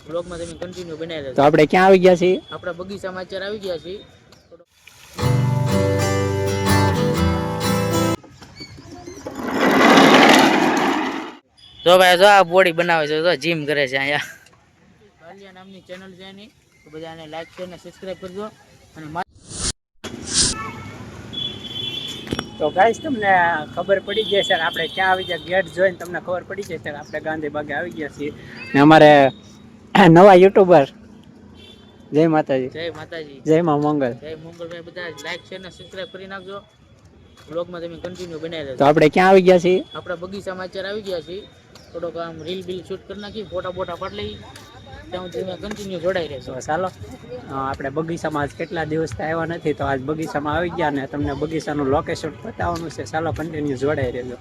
બ્લોગમાં તમે કન્ટિન્યુ બનાવી રહેજો. તો આપણે ક્યાં આવી ગયા છીએ? આપણા બગીચામાં અત્યારે આવી ગયા છીએ. જો ભાઈ જો આ બોડી બનાવે છે, જો જીમ કરે છે અહીંયા. કાલિયા નામની ચેનલ છે એની, તો બધાને લાઈક શેર અને સબસ્ક્રાઇબ કરજો. અને તો ગાઈસ તમને ખબર પડી જશે આપણે ક્યાં આવી ગયા, ગેટ જોઈને તમને ખબર પડી જશે આપણે ગાંધીબાગે આવી ગયા છીએ. ને અમારે નવા યુટ્યુબર, જય માતાજી. જય માતાજી, જય માં મંગલ. જય મંગલભાઈ. બધા લાઈક શેર અને સબસ્ક્રાઇબ કરી નાખજો. બ્લોગમાં તમે કન્ટિન્યુ બનાવી રહેજો. તો આપણે ક્યાં આવી ગયા છીએ? આપણા બગીચામાં અત્યારે આવી ગયા છીએ. થોડોક આમ રીલ બિલ શૂટ કરી નાખી, ફોટા બોટા પાડી લઈ, ત્યાં તમે કન્ટિન્યુ જોડાઈ રહેશો. તો ચાલો આપણે બગીચામાં આજ કેટલા દિવસથી આવ્યા નથી, તો આજ બગીચામાં આવી ગયા ને તમને બગીચાનું લોકેશન બતાવવાનું છે. ચાલો કન્ટિન્યુ જોડાઈ રહેજો.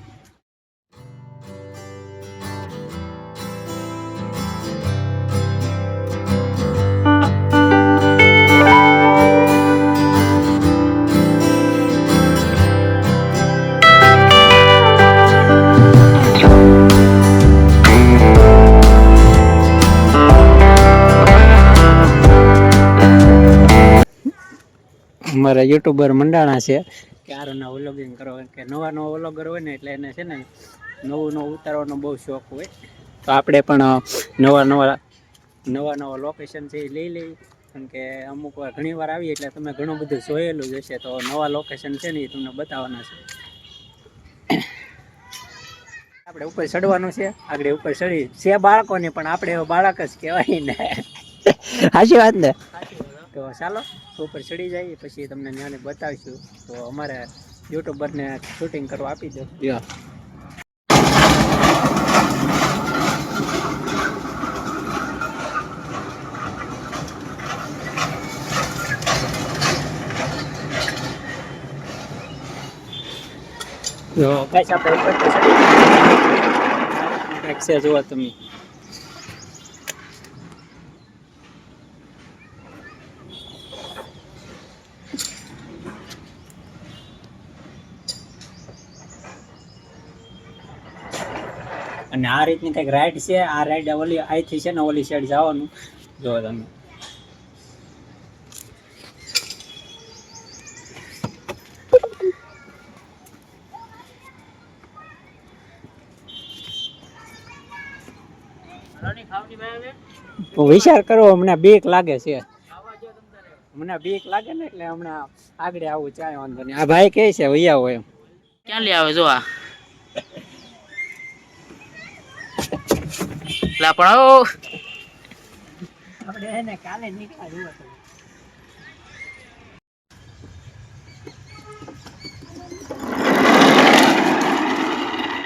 અમારા યુટ્યુબર મંડાણા છે કે આરોના વ્લોગિંગ કરો, કે નવા વ્લોગર હોય ને એટલે એને છે ને નવું ઉતારવાનો બહુ શોખ હોય. તો આપણે પણ નવા લોકેશન છે એ લઈ કારણ કે અમુક વાર ઘણી વાર આવીએ એટલે તમે ઘણું બધું જોયેલું જ હશે. તો નવા લોકેશન છે ને એ તમને બતાવવાના છે. આપણે ઉપર ચડવાનું છે, આગળ ઉપર ચડી છે બાળકોને, પણ આપણે એવો બાળક જ કહેવાય ને. સાચી વાત ને? તો ચાલો ઉપર ચડી જઈએ, પછી તમને ત્યાંને બતાવીશું. તો અમારે યુટ્યુબરને શૂટિંગ કરવા આપી દો. જો કઈ આપણે ઉપર તો ચડી છે, જુઓ તમે. અને આ રીતની કંઈક રાઈડ છે. આ રાઈડ ઓલી અહીંથી છે ને ઓલી સાઈડ જવાનું. જો તમે વિચાર કરો, હમણાં બીક લાગે છે. મને બીક લાગે ને એટલે હમણાં આગળ આવું ચાય વાંધો નહીં. આ ભાઈ કહે છે વૈયા હોય એમ. ક્યાં લઈ આવે જો આ લા પણ આપણે એને કાલે નીકળ્યા જુઓ તમે.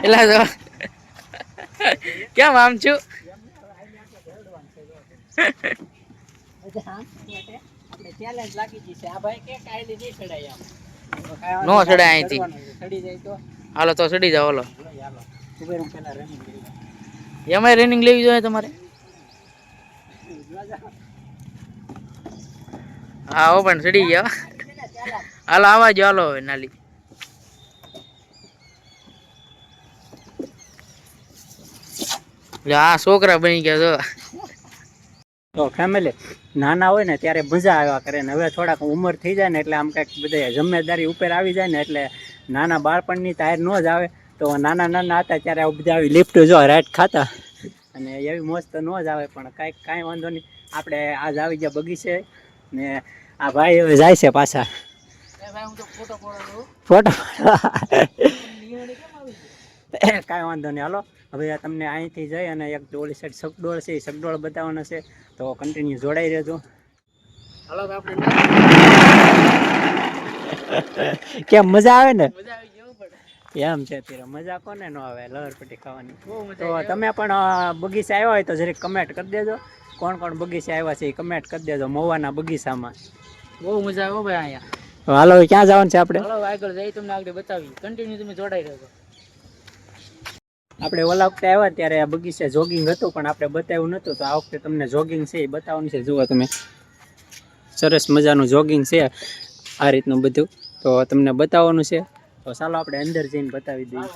એલા જો કેમ આમ છું? નો ચડાય અહીંથી. હાલો તો ચડી જાવ. હાલો એમાં રનિંગ લેવી જોઈએ તમારે. હા હો પણ ચડી ગયા. હાલો આવા જો. હાલો નાલી આ છોકરા બની ગયા જો. તો ફેમિલી નાના હોય ને ત્યારે મજા આવ્યા કરે ને, હવે થોડાક ઉંમર થઈ જાય ને એટલે આમ કંઈક બધે જવાબદારી ઉપર આવી જાય ને એટલે નાના બાળપણની તાર ન જ આવે. તો નાના હતા ત્યારે આવું બધા આવી લિફ્ટ જો રાઈડ ખાતા, અને એવી મોજ તો ન જ આવે. પણ કાંઈ વાંધો નહીં, આપણે આજ આવી ગયા બગીચે ને આ ભાઈ હવે જાય છે પાછા ફોટો. કાંઈ વાંધો નહીં, હાલો હવે તમને અહીંથી જઈ અને એક ઓલી સાઈડ સગડોળ છે એ સગડોળ બતાવવાનો છે. તો કન્ટિન્યુ જોડાઈ રહેજો. હાલો આપણે કેમ મજા આવે ને? એમ છે ત્યારે મજા કોને ન આવે લહરપટ્ટી ખાવાની. તો તમે પણ બગીચા આવ્યા હોય તો જરીક કમેન્ટ કરી દેજો. કોણ બગીચા આવ્યા છે એ કમેન્ટ કરી દેજો. મહુવાના બગીચામાં બહુ મજા આવે ભાઈ અહીંયા. હાલો ક્યાં જવાનું છે આપણે? હાલો આગળ જઈ તમને આગળ બતાવી. કન્ટિન્યુ તમે જોડાઈ રહેજો. આપણે ઓલા વખતે આવ્યા ત્યારે આ બગીચે જોગિંગ હતું પણ આપણે બતાવ્યું નહોતું. તો આ વખતે તમને જોગિંગ છે એ બતાવવાનું છે. જુઓ તમે સરસ મજાનું જોગિંગ છે આ રીતનું બધું, તો તમને બતાવવાનું છે. તો ચાલો આપણે અંદર જઈને બતાવી દઈએ.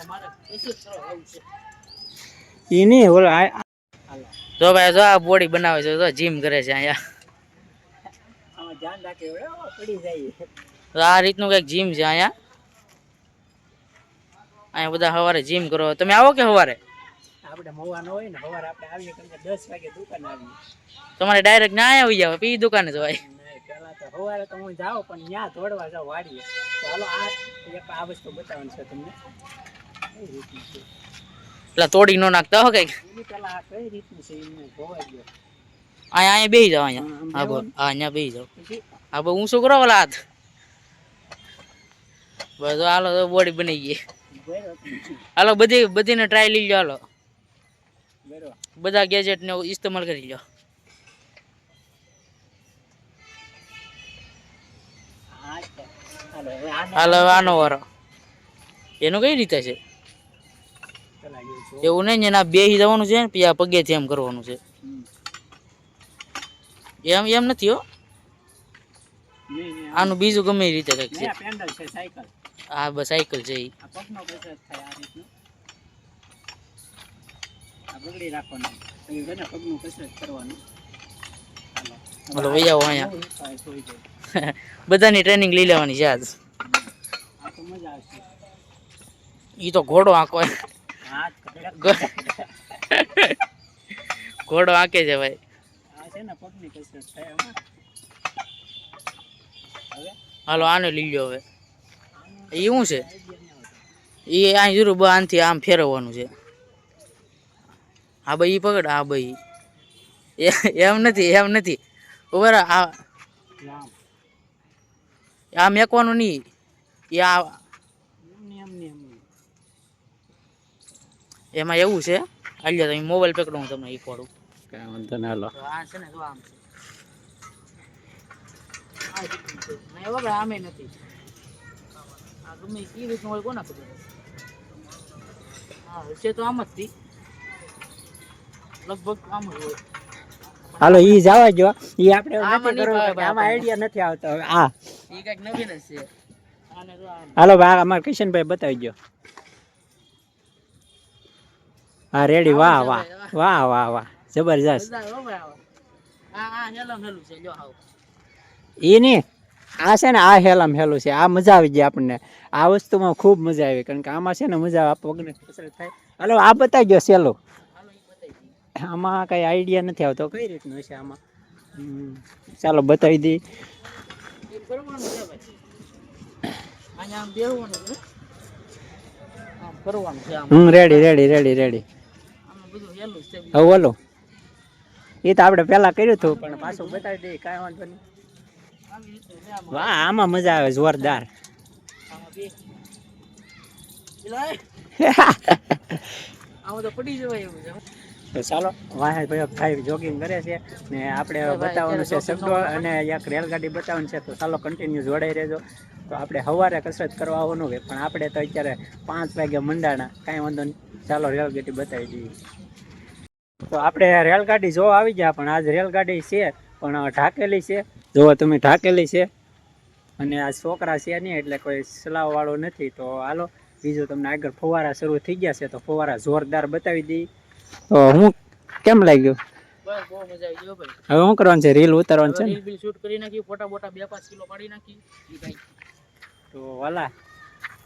એ નહીં ઓલા જો ભાઈ જો આ બોડી બનાવે છે, જો જીમ કરે છે અહીંયા. આમાં ધ્યાન રાખે પડી જાય. તો આ રીતનું કંઈક જીમ છે અહીંયા. અહીંયા બધા સવારે જીમ કરો. તમે આવો કે સવારે? આપણે મોવાનો હોય ને સવારે આપણે આવીએ કે 10 વાગે દુકાન આવીએ. તમારે ડાયરેક્ટ ના આવી જાવ પી દુકાને જવાય. પેલા તો સવારે તો હું જાઉં પણ ત્યાં દોડવા જાઉં વાડીએ. તો હાલો આ વસ્તુ બતાવવાની છે તમને. કઈ રીતનું છે એટલે તોડી ન નાખતા હો કઈક. પેલા આ કઈ રીતનું છે એમને જોવા ગયો. અહીંયા બેસી જાવ અહીંયા. હા બોલ હા અહીંયા બેસી જાવ. હા બહુ ઊંચું કરો ઓલા હાથ. બસ હાલો તો બોડી બની ગઈ. હાલો બધીને ટ્રાય લઈ લો. હાલો બધા ગેજેટ ને ઇસ્તેમાલ કરી લો. હાલો આનો વારો. એનું કઈ રીતે છે એવું નહીં એના બેસી જવાનું છે ને પછી આ પગેથી એમ કરવાનું છે. એમ નથી હો. આનું બીજું ગમે એ રીતે કંઈક છે. હા બસ સાયકલ છે એ. હાલો વહી આવો અહીંયા. બધાની ટ્રેનિંગ લઈ લેવાની છે આજ. ઈ તો ઘોડો આંકો. ઘોડો આંકે છે ભાઈ. હાલો આને લઈ લો હવે. એ શું છે એ અહીં જરૂર આનથી આમ ફેરવવાનું છે. હા ભાઈ એ પકડ. હા ભાઈ એમ નથી ઉભા આ મેકવાનું નહીં. એ આ એમાં એવું છે. હાલ્યો તમે મોબાઈલ પકડો હું તમને શીખવાડું. કાંઈ વાંધો ના લો. આ છે ને તો આમ છે. આમે નથી. આ ગમે એ રીતનું હોય કોને ખબર. હા છે તો આમ જ થી લગભગ આમ જ હોય. હાલો ઈ જવા જો. ઈ આપણે નથી કરવું. આમાં આઈડિયા નથી આવતો. હવે આ ઈ કઈક નવીન જ છે. આને જો હાલો ભાઈ અમારા કિશનભાઈ બતાવી ગયો. હા રેડી. વાહ વાહ વાહ વાહ વાહ જબરજસ્ત. એ નહીં આ છે ને આ હેલામ હેલું છે. આ મજા આવી ગઈ આપણને. આ વસ્તુમાં ખૂબ મજા આવી કારણ કે આમાં છે ને મજા આવે. પગને કસરત થાય. હાલો આ બતાવી ગયો સહેલું. આમાં કઈ આઈડિયા નથી આવતો કઈ રીતનું હશે આમાં. ચાલો બતાવી દઈ. રેડી. હવે બોલો. એ તો આપણે પેલા કર્યું હતું પણ પાછું બતાવી દઈએ. કાંઈ વાંધો નહીં. વાહ આમાં મજા આવે જોરદાર. તો ચાલો વાહે ભાઈ જોગિંગ કરે છે ને આપણે બતાવવાનું છે શબ્દો અને એક રેલગાડી બતાવવાની છે. તો ચાલો કન્ટિન્યુ જોડાઈ રહેજો. તો આપણે સવારે કસરત કરવા આવવાનું હોય પણ આપણે તો અત્યારે 5 વાગે મંડાણા. કાંઈ વાંધો નહીં. ચાલો રેલગાડી બતાવી દઈએ. તો આપણે રેલગાડી જોવા આવી ગયા પણ આજ રેલગાડી છે પણ ઢાકેલી છે. જોવો તમે ઢાકેલી છે અને આ છોકરા છે નહીં એટલે કોઈ ચલાવવાળો નથી. તો હાલો બીજું તમને આગળ ફવારા શરૂ થઈ ગયા છે તો ફવારા જોરદાર બતાવી દઈએ. તો હું કેમ લાગ્યું? બસ બહુ મજા આવી ગયો ભાઈ. હવે શું કરવાનું છે? રીલ ઉતારવાનું છે. રીલ શૂટ કરી નાખી. ફોટા બોટા 2-5 કિલો પાડી નાખી. તો વાલા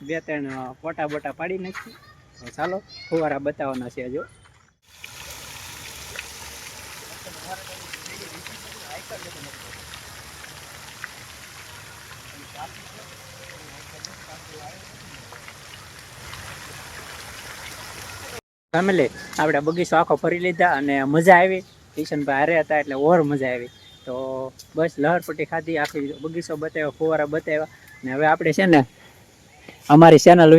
2-3 ફોટા બોટા પાડી નાખી. તો ચાલો ફવારા બતાવવાના છે. જો ફેમિલી આપણે બગીચો આખો ફરી લીધા અને મજા આવી. કિશનભાઈ હારે હતા એટલે ઓર મજા આવી. તો બસ લહરપટ્ટી ખાધી. આખી બગીચો બતાવ્યો, ફુવારા બતાવ્યા. ને હવે આપણે છે ને અમારી ચેનલ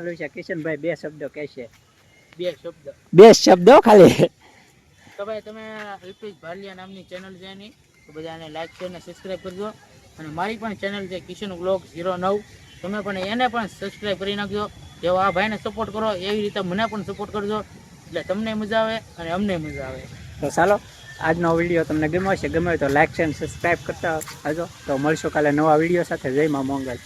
વિશે કિશનભાઈ 2 શબ્દો કહેશે. 2 શબ્દો ખાલી. તો ભાઈ તમે રિપીટ ભાલિયા નામની ચેનલ છે એની તો બધાને લાઈક શેર અને સબસ્ક્રાઈબ કરજો. અને મારી પણ ચેનલ છે કિશન વ્લોગ 09. તમે પણ એને પણ સબસ્ક્રાઈબ કરી નાખજો. જેવો આ ભાઈને સપોર્ટ કરો એવી રીતે મને પણ સપોર્ટ કરજો એટલે તમને મજા આવે અને અમને મજા આવે. તો ચાલો આજનો વિડીયો તમને ગમ્યો હશે. ગમ્યો તો લાઈક શેર સબસ્ક્રાઈબ કરતા હજો. તો મળશું કાલે નવા વિડીયો સાથે. જય મા મંગલ.